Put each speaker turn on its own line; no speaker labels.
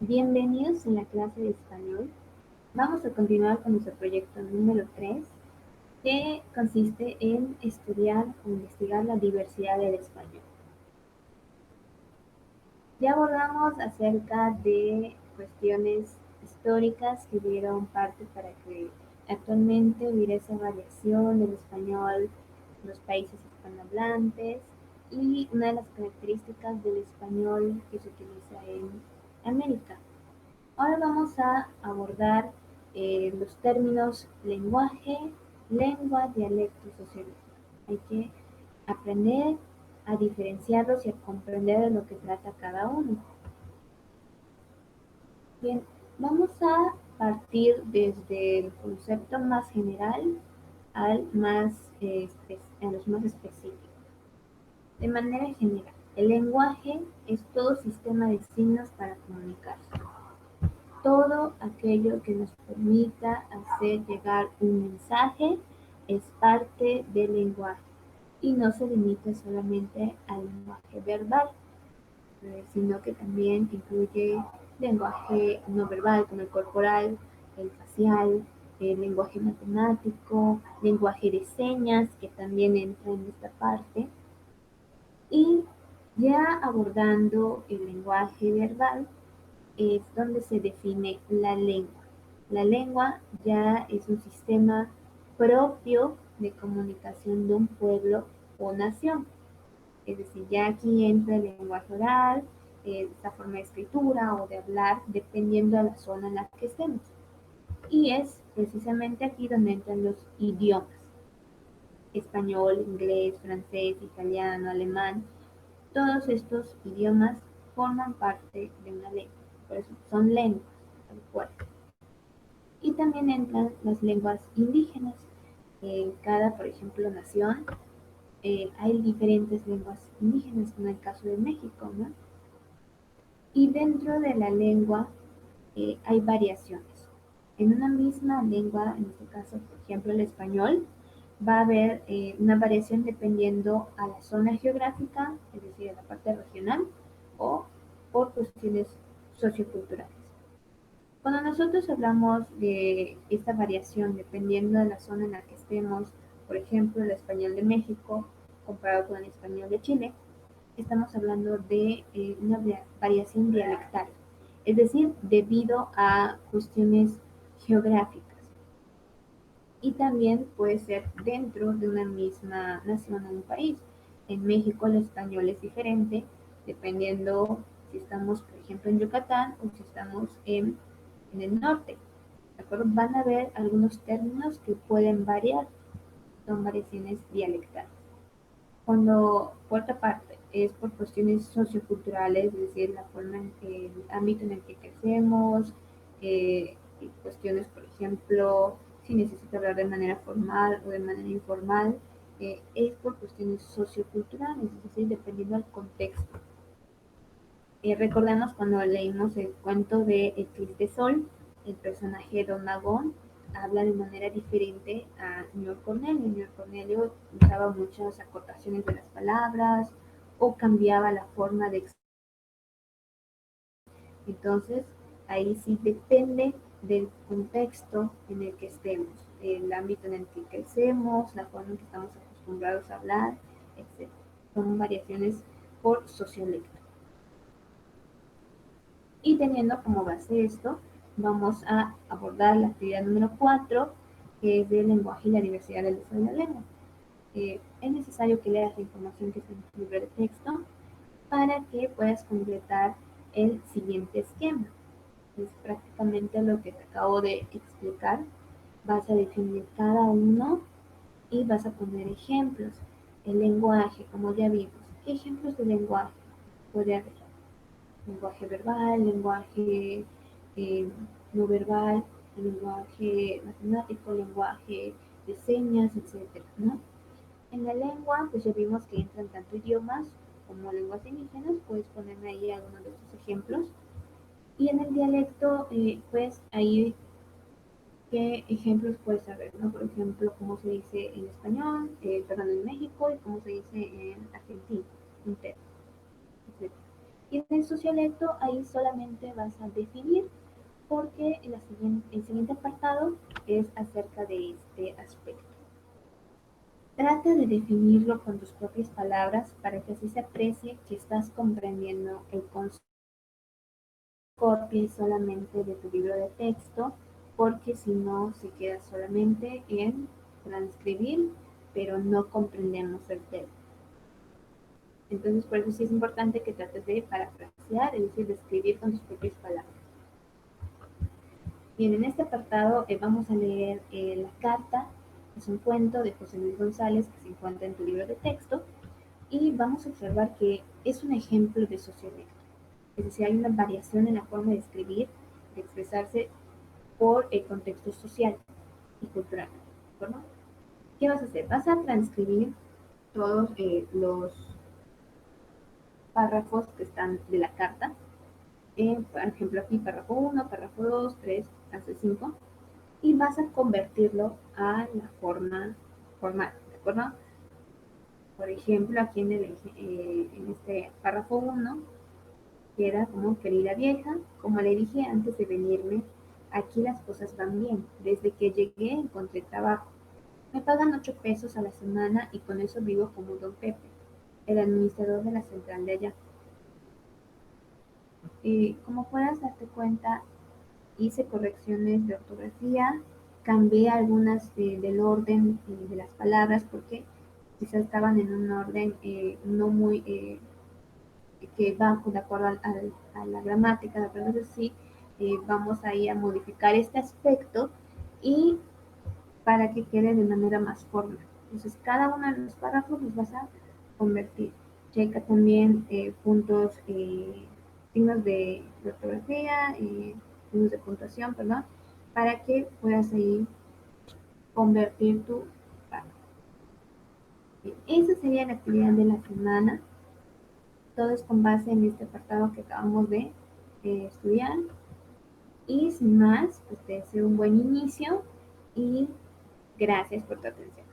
Bienvenidos en la clase de español. Vamos a continuar con nuestro proyecto número 3, que consiste en estudiar o investigar la diversidad del español. Ya abordamos acerca de cuestiones históricas que dieron parte para que actualmente hubiera esa variación del español en los países hispanohablantes y una de las características del español que se utiliza en América. Ahora vamos a abordar los términos lenguaje, lengua, dialecto y sociología. Hay que aprender a diferenciarlos y a comprender de lo que trata cada uno. Bien, vamos a partir desde el concepto más general a los más específicos. De manera general, el lenguaje es todo sistema de signos para comunicarse. Todo aquello que nos permita hacer llegar un mensaje es parte del lenguaje y no se limita solamente al lenguaje verbal, sino que también incluye lenguaje no verbal como el corporal, el facial, el lenguaje matemático, lenguaje de señas que también entra en esta parte. Y ya abordando el lenguaje verbal, es donde se define la lengua. La lengua ya es un sistema propio de comunicación de un pueblo o nación. Es decir, ya aquí entra el lenguaje oral, esta forma de escritura o de hablar, dependiendo de la zona en la que estemos. Y es precisamente aquí donde entran los idiomas. Español, inglés, francés, italiano, alemán. Todos estos idiomas forman parte de una lengua, por eso son lenguas, tal cual. Y también entran las lenguas indígenas. En cada, por ejemplo, nación hay diferentes lenguas indígenas, como en el caso de México, ¿no? Y dentro de la lengua hay variaciones. En una misma lengua, en este caso, por ejemplo, el español, va a haber una variación dependiendo a la zona geográfica, es decir, a la parte regional, o por cuestiones socioculturales. Cuando nosotros hablamos de esta variación dependiendo de la zona en la que estemos, por ejemplo, el español de México comparado con el español de Chile, estamos hablando de una variación dialectal, es decir, debido a cuestiones geográficas. Y también puede ser dentro de una misma nación o un país. En México el español es diferente dependiendo si estamos, por ejemplo, en Yucatán o si estamos en el norte. ¿De acuerdo? Van a haber algunos términos que pueden variar, son variaciones dialectales. Cuando, por otra parte, es por cuestiones socioculturales, es decir, la forma en que, el ámbito en el que crecemos, y cuestiones, por ejemplo, si necesito hablar de manera formal o de manera informal, es por cuestiones socioculturales, es decir, dependiendo del contexto. Recordemos cuando leímos el cuento de Eclipse de Sol, el personaje Don Magón habla de manera diferente a Señor Cornelio. Señor Cornelio usaba muchas acotaciones de las palabras o cambiaba la forma de expresar. Entonces, ahí sí depende del contexto en el que estemos, el ámbito en el que crecemos, la forma en que estamos acostumbrados a hablar, etc. Son variaciones por sociolecto. Y teniendo como base esto, vamos a abordar la actividad número 4, que es del lenguaje y la diversidad del uso de la lengua. Es necesario que leas la información que está en tu libro de texto para que puedas completar el siguiente esquema. Es prácticamente lo que te acabo de explicar. Vas a definir cada uno y vas a poner ejemplos. El lenguaje, como ya vimos. ¿Qué ejemplos de lenguaje puede haber? Lenguaje verbal, lenguaje eh, no verbal, lenguaje matemático, lenguaje de señas, etcétera, ¿no? En la lengua, pues ya vimos que entran tanto idiomas como lenguas indígenas, puedes ponerme ahí algunos de estos ejemplos. Y en el dialecto, pues ahí, ¿qué ejemplos puedes saber? ¿No? Por ejemplo, cómo se dice en español, perdón, en México y cómo se dice en Argentina, etc. Y en el sociolecto ahí solamente vas a definir porque el siguiente apartado es acerca de este aspecto. Trata de definirlo con tus propias palabras para que así se aprecie que estás comprendiendo el concepto. Copie solamente de tu libro de texto, porque si no se queda solamente en transcribir, pero no comprendemos el tema. Entonces, por eso sí es importante que trates de parafrasear, es decir, de escribir con tus propias palabras. Bien, en este apartado vamos a leer La Carta, es un cuento de José Luis González que se encuentra en tu libro de texto, y vamos a observar que es un ejemplo de sociolecto. Es decir, hay una variación en la forma de escribir, de expresarse por el contexto social y cultural. ¿De acuerdo? ¿Qué vas a hacer? Vas a transcribir todos los párrafos que están de la carta. Por ejemplo, aquí párrafo 1, párrafo 2, 3, hasta 5. Y vas a convertirlo a la forma formal. ¿De acuerdo? Por ejemplo, aquí en este párrafo 1 queda como: querida vieja, como le dije antes de venirme, aquí las cosas van bien. Desde que llegué encontré trabajo. Me pagan 8 pesos a la semana y con eso vivo como don Pepe, el administrador de la central de allá. Como puedas darte cuenta, hice correcciones de ortografía, cambié algunas del orden de las palabras porque quizás estaban en un orden no muy que va de acuerdo a la gramática, de acuerdo. Entonces sí, vamos ahí a modificar este aspecto y para que quede de manera más formal. Entonces, cada uno de los párrafos los vas a convertir. Checa también puntos, signos de ortografía, signos de puntuación, perdón, para que puedas ahí convertir tu párrafo. Bien, esa sería la actividad de la semana. Todo es con base en este apartado que acabamos de estudiar. Y sin más, pues te deseo un buen inicio y gracias por tu atención.